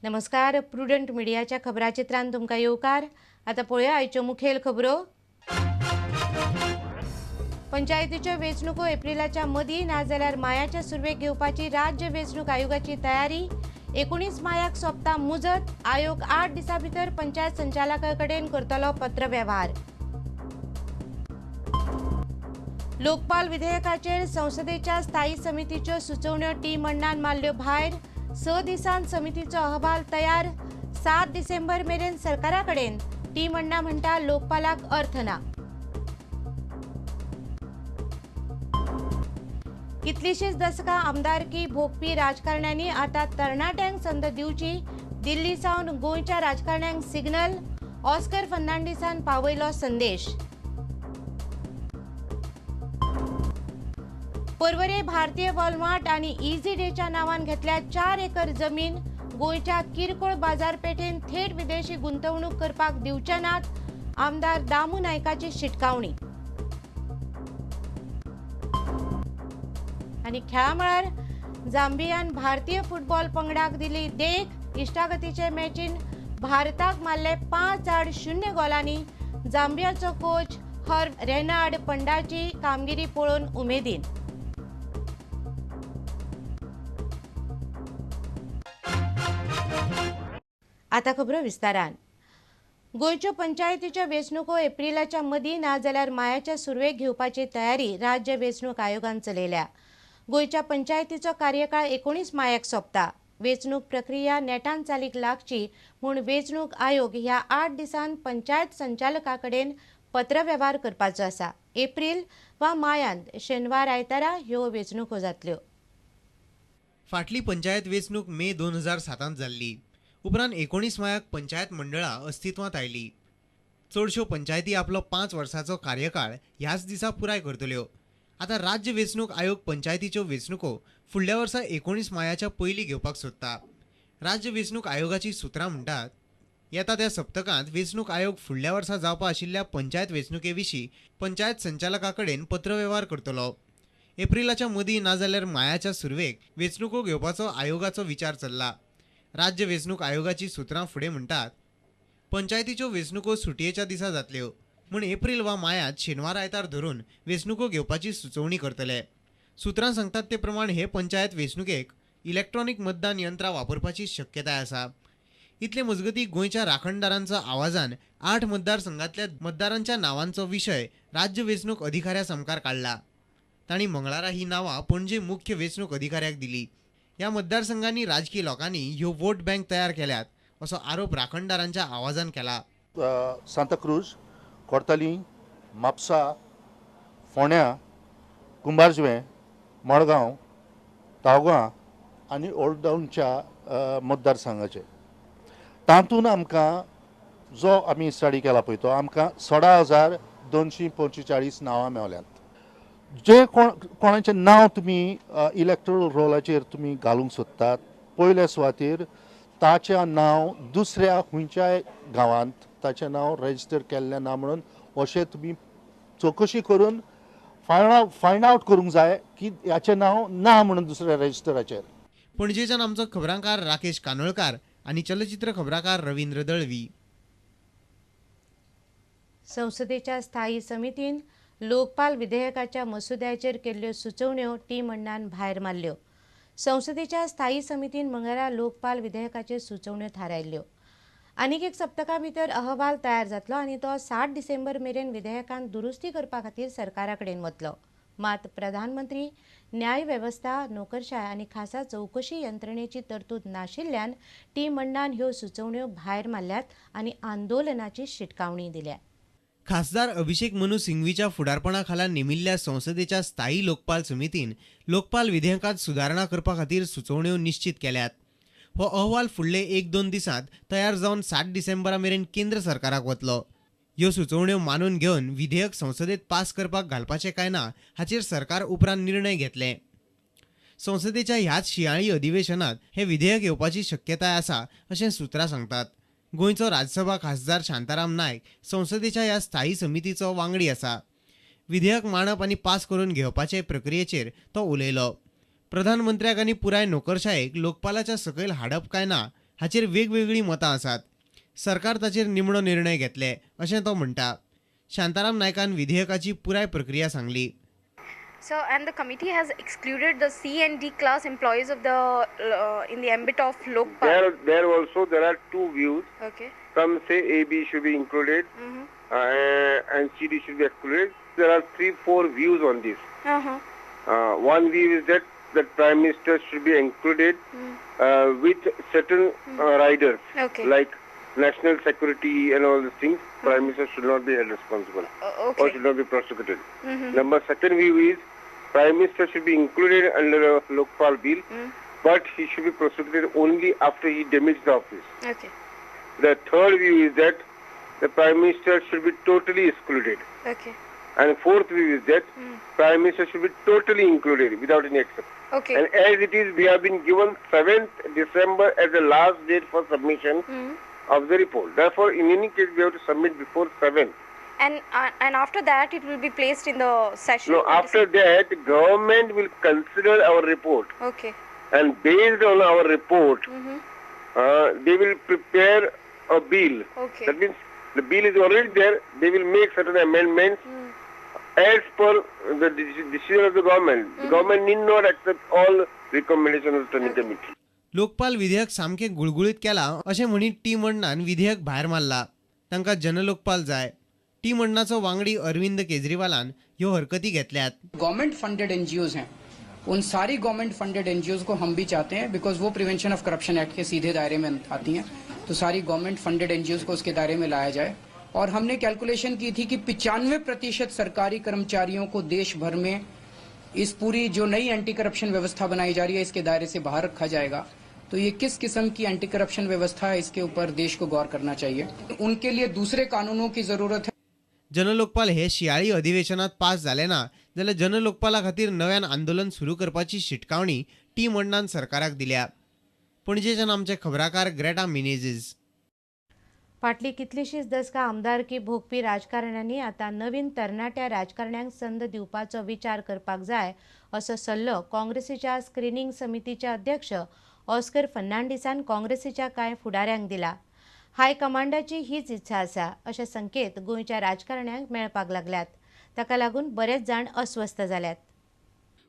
नमस्कार. प्रुडंट मिडियाच्या खबराचित्रांत तुमकां येवकार. आतां पळोवया आयच्यो मुखेल खबरो. पंचायतीच्यो वेंचणुको एप्रिलाच्या मदीं नाजाल्यार मायाच्या सुरवेक घेवपाची राज्य वेंचणूक आयोगाची तयारी. 19 मायाक सोंपता मुजत. आयोग 8 दिसां भितर पंचायत संचालका कडेन करतलो पत्रव्यवहार. लोकपाल विधेयकाचेर संसदेच्या स्थायी समितीच्यो सुचोवण्यो टीम अण्णान मारल्यो भायर. 6 दिसांत समितीचो अहवाल तयार. 7 डिसेंबर मेरेन सरकारा कडेन. टीम अण्णा म्हणटा लोकपालाक अर्थ ना. कितलीशीच दशकां आमदारकी भोगपी राजकारण्यांनी आतां तरणाट्यांक संद दिवची. दिल्ली सावन गोंयच्या राजकारण्यांक सिग्नल. ऑस्कर फर्नांडीसान पावयलो संदेश. पर्वरे भारतीय वॉलमार्ट आणि इझी डेच्या नावान घेतल्या 4 एकर जमीन. गोंयच्या किरकोळ बाजारपेठेन थेट विदेशी गुंतवणूक करपाक दिवचे नात. आमदार दामू नायकाची शिटकावणी. आणि खेळा मळार झांबियान भारतीय फुटबॉल पंगडाक दिली देख. इश्टागतीचे मॅचीन भारताक मारले 5-0 गोलांनी. झांबियाचो कोच हर्ब रेनार्ड पंडाची कामगिरी पळोवन उमेदीन. आता खबरो विस्तारान. गोंयच्यो पंचायतीच्यो वेंचणुको एप्रिलाच्या मदीं नाजाल्यार मायाच्या सुरवेक घेवपाची तयारी राज्य वेंचणूक आयोगान चलयल्या. गोंयच्या पंचायतीचो कार्यकाळ 19 मायाक सोंपता. वेंचणूक प्रक्रिया नेटान चालीक लागची म्हूण वेंचणूक आयोग ह्या 8 दिसांत पंचायत संचालका कडेन पत्रव्यवहार करपाचो आसा. एप्रील वा मायांत शेनवार आयतारा ह्यो वेंचणुको जातल्यो. फाटली पंचायत वेंचणूक मे 2007 जाल्ली. उपरांत 19 मायाक पंचायत मंडळां अस्तित्वांत आयली. चडश्यो पंचायती आपलो 5 वर्सांचो कार्यकाळ ह्याच दिसा पुराय करतल्यो. आतां राज्य वेंचणूक आयोग पंचायतीच्यो वेंचणुको फुडल्या वर्सा 19 मायाच्या पयलीं घेवपाक सोदता. राज्य वेंचणूक आयोगाची सुत्रां म्हणटात येता त्या सप्तकांत वेंचणूक आयोग फुडल्या वर्सा जावपा आशिल्ल्या पंचायत वेंचणुके विशीं पंचायत संचालका कडेन पत्रव्यवहार करतलो. एप्रिलाच्या मदीं नाजाल्यार मायाच्या सुरवेक वेंचणुको घेवपाचो आयोगाचो विचार चल्ला. राज्य वेंचणूक आयोगाची सुत्रां फुडें म्हणटात पंचायतीच्यो वेंचणुको सुटयेच्या दिसा जातल्यो म्हूण एप्रील वा मायांत शेनवार आयतार धरून वेंचणुको घेवपाची सुचोवणी करतले. सुत्रां सांगतात ते प्रमाण हे पंचायत वेंचणुकेक इलेक्ट्रॉनिक मतदान यंत्रां वापरपाची शक्यताय आसा. इतले मजगतीं गोंयच्या राखणदारांच्या आवाजान 8 मतदारसंघांतल्या मतदारांच्या नांवांचो विशय राज्य वेंचणूक अधिकाऱ्या मुखार काडला. तांणी मंगळारा ही नांवां पणजे मुख्य वेंचणूक अधिकाऱ्याक दिली. ह्या मतदारसंघांनी राजकीय लोकांनी ह्यो वोट बँक तयार केल्यात असो आरोप राखणदारांच्या आवाजान केला. सांताक्रूज, कोर्ताली, म्हापसा, फोंड्या, कुंबारजुवें, मडगांव, तावगां आनी ओल्ड टाउनच्या मतदारसंघाचे. तातूंत आमकां जो आमी स्टडी केला पळय तो आमकां 16,245 नांवां मेवल्यांत. जे कोणाचें नांव तुमी इलेक्टोरल रोलाचेर तुमी घालूंक सोदतात पयल्या सुवातेर ताचें नांव दुसऱ्या खंयच्याय गांवांत ताचें नांव रेजिस्टर केल्लें ना म्हणून अशें तुमी चवकशी करून फायंड आवट करूंक जाय की ह्याचें नांव ना म्हणून दुसऱ्या रेजिस्टराचेर. पणजेच्यान आमचो खबरांकार राकेश कानोळकार आनी चलचित्र खबराकार रवींद्र दळवी. संसदेच्या स्थायी समितीन लोकपाल विधेयकाच्या मसुद्याचेर केल्ल्यो सुचोवण्यो टीम अण्णान भायर मारल्यो. संसदेच्या स्थायी समितीन मंगळारा लोकपाल विधेयकाच्यो सुचोवण्यो थारायल्ल्यो. आनीक एक सप्तका भितर अहवाल तयार जातलो आनी तो 7 डिसेंबर मेरेन विधेयकांत दुरुस्ती करपा खातीर सरकारा कडेन वतलो. मात प्रधानमंत्री न्यायव्यवस्था नोकरशाय आणि खासा चौकशी यंत्रणेची तरतूद नाशिल्ल्यान टी मंडळान ह्यो सुचोवण्यो भायर मारल्यात आणि आंदोलनाची शिटकावणी दिल्या. खासदार अभिषेक मनू सिंघवीच्या फुडारपणाखाला नेमिल्ल्या संसदेच्या स्थायी लोकपाल समितीन लोकपाल विधेयकात सुदारणा करपा खातीर सुचोवण्यो निश्चित केल्यात. हो अहवाल फुडले 1-2 दिसांत तयार जावन 7 डिसेंबरा मेरेन केंद्र सरकाराक वतलो. ह्यो सुचोवण्यो मानून घेवन विधेयक संसदेत पास करपाक घालपाचें काय ना हाचेर सरकार उपरांत निर्णय घेतले. संसदेच्या ह्याच शिंयाळी अधिवेशनात हे विधेयक येवपाची शक्यताय आसा अशें सुत्रां सांगतात. गोंयचो राज्यसभा खासदार शांताराम नायक संसदेच्या ह्या स्थायी समितीचो वांगडी आसा. विधेयक मांडप आनी पास करून घेवपाचे प्रक्रियेचेर तो उलयलो. प्रधानमंत्र्याक आनी पुराय नोकरशायेक लोकपालाच्या सकयल हाडप काय ना हाचेर वेगवेगळीं मतां आसात. सरकार ताचेर निमणो निर्णय घेतले अशें तो म्हणटा. शांताराम नायकान विधेयकाची पुराय प्रक्रिया Sangli. So, and the committee has excluded the C and D class employees of the in the ambit of Lokpal. There are two views. Okay. Some say A, B should be included, and C, D should be excluded. There are 3-4 views on this. One view is that the Prime Minister should be included with certain riders, Okay. like national security and all these things. Prime Minister should not be held responsible or Okay. should not be prosecuted. Second view is Prime Minister should be included under a Lokpal bill, but he should be prosecuted only after he demised the office. Okay. The third view is that the Prime Minister should be totally excluded. Okay. And fourth view is that Prime Minister should be totally included without any exception. Okay. And as it is, we have been given 7th December as the last date for submission of the report. Therefore, in any case, we have to submit before 7th. And after that, it will be placed in the session. No, after that, government will consider our report. Okay. And based on our report, they will prepare a bill. Okay. That means the bill is already there. They will make certain amendments as per the decision of the government. The government need not accept all recommendations of the standing committee. Lokpal विधेयक सामकें गुळगुळीत केलां अशें म्हणीत T मंडळान विधेयक भायर मारला. तांकां जनलोकपाल जाय. टी मंडळाचो वांगडी अरविंद केजरीवालान ह्यो हरकती घेतल्यात. गवर्नमेंट फंडेड एनजीओज हैं, उन सारी गवर्नमेंट फंडेड एनजीओज को हम भी चाहते हैं, बिकॉज वो प्रिवेंशन ऑफ करप्शन एक्ट के सीधे दायरे में आती हैं. तो सारी गवर्नमेंट फंडेड एनजीओज को उसके दायरे में लाया जाए. और हमने कैलकुलेशन की थी कि 95% सरकारी कर्मचारियों को देश भर में इस पूरी जो नई एंटी करप्शन व्यवस्था बनाई जा रही है इसके दायरे से बाहर रखा जाएगा. तो ये किस किस्म की एंटी करप्शन व्यवस्था है, इसके ऊपर देश को गौर करना चाहिए. उनके लिए दूसरे कानूनों की जरूरत है. जनलोकपाल हे शियाळी अधिवेशनात पास जाले ना जाल्यार जनलोकपाला खातीर नव्यान आंदोलन सुरू करपाची शिटकावणी टी मंडळान सरकाराक दिल्या. पणजेच्यान आमचे खबराकार ग्रेटा मिनेझीस. फाटली कितलीशींच दशकां आमदारकी भोगपी राजकारण्यांनी आता नवीन तरणाट्या राजकारण्यांक संद दिवपाचो विचार करपाक जाय असो सल्लो काँग्रेसीच्या स्क्रीनिंग समितीचे अध्यक्ष ऑस्कर फर्नांडिसान काँग्रेसीच्या कांय फुडाऱ्यांक दिला. हायकमांडाची हीच इच्छा आसा अशे संकेत गोंयच्या राजकारण्यांक मेळपाक लागल्यात. ताका लागून बरेच जाण अस्वस्थ जाल्यात.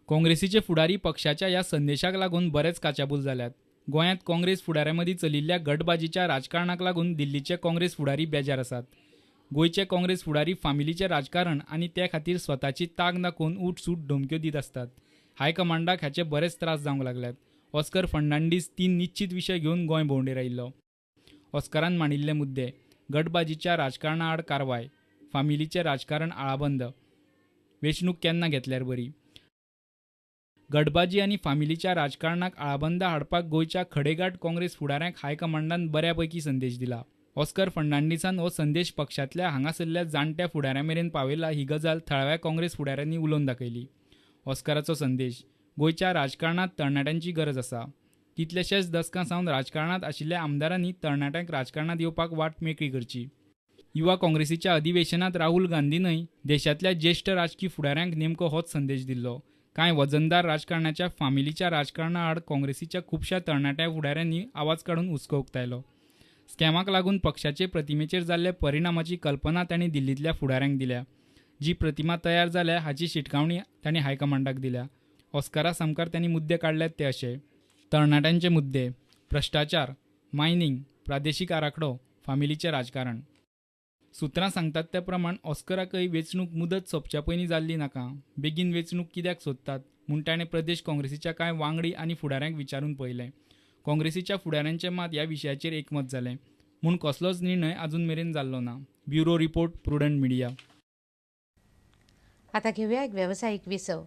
काँग्रेसीचे फुडारी पक्षाच्या ह्या संदेशाक लागून बरेच काचाबूल जाल्यात. गोंयांत काँग्रेस फुडाऱ्यां चलिल्ल्या गटबाजीच्या राजकारणाक लागून दिल्लीचे काँग्रेस फुडारी बेजार आसात. गोंयचे काँग्रेस फुडारी फामिलीचे राजकारण आनी ते खातीर स्वताची ताक दाखोवन उठसूट धमक्यो दित आसतात. हायकमांडाक हाचे बरेच त्रास जावंक लागल्यात. ऑस्कर फर्नांडीस 3 निश्चित विशय घेवन गोंय भोंवडेर आयिल्लो. ऑस्करान मांडिल्ले मुद्दे: गटबाजीच्या राजकारणा आड कारवाय, फामिलीचे राजकारण आळाबंद, वेंचणूक केन्ना घेतल्यार बरी. गटबाजी आनी फामिलीच्या राजकारणाक आळाबंद हाडपाक गोंयच्या खडेगाठ काँग्रेस फुडाऱ्यांक हायकमांडान बऱ्यापैकी संदेश दिला. ऑस्कर फर्नांडिसान हो संदेश पक्षांतल्या हांगासरल्या जाणट्या फुडाऱ्यां मेरेन पावयला ही गजाल थळाव्या काँग्रेस फुडाऱ्यांनी उलोवन दाखयली. ऑस्कराचो संदेश: गोंयच्या राजकारणात तरणाट्यांची गरज आसा. कितलेशेच दशकां सावन राजकारणात आशिल्ल्या आमदारांनी तरणाट्यांक राजकारणात येवपाक वाट मेकळी करची. युवा काँग्रेसीच्या अधिवेशनात राहुल गांधीनय देशातल्या ज्येष्ठ राजकीय फुडाऱ्यांक नेमको होच संदेश दिल्लो. कांय वजनदार राजकारणाच्या फामिलीच्या राजकारणा आड काँग्रेसीच्या खुबशा तरणाट्या फुडाऱ्यांनी आवाज काडून हुस्को उक्तायलो. स्कॅमाक लागून पक्षाचे प्रतिमेचेर जाल्ले परिणामाची कल्पना तांणी दिल्लींतल्या फुडाऱ्यांक दिल्या. जी प्रतिमा तयार जाल्या हाची शिटकावणी तांणी हायकमांडाक दिल्या. ऑस्करा समकार त्यांनी मुद्दे काढल्यात ते असे: तरणाट्यांचे मुद्दे, भ्रष्टाचार, मायनिंग, प्रादेशीक आराखडो, फामिलीचे राजकारण. सुत्रां सांगतात त्या प्रमाण ऑस्कराकय वेंचणूक मुदत सोंपच्या पयलीं जाल्ली नाका. बेगीन वेंचणूक कित्याक सोदतात? म्हूण ताणें प्रदेश काँग्रेसीच्या कांय वांगडी आनी फुडाऱ्यांक विचारून पळयलें. काँग्रेसीच्या फुडाऱ्यांचें मात ह्या विशयाचेर एकमत जालें, म्हूण कसलोच निर्णय आजून मेरेन जाल्लो ना. Bureau report, prudent media. आता घेऊया एक व्यावसायिक विसव.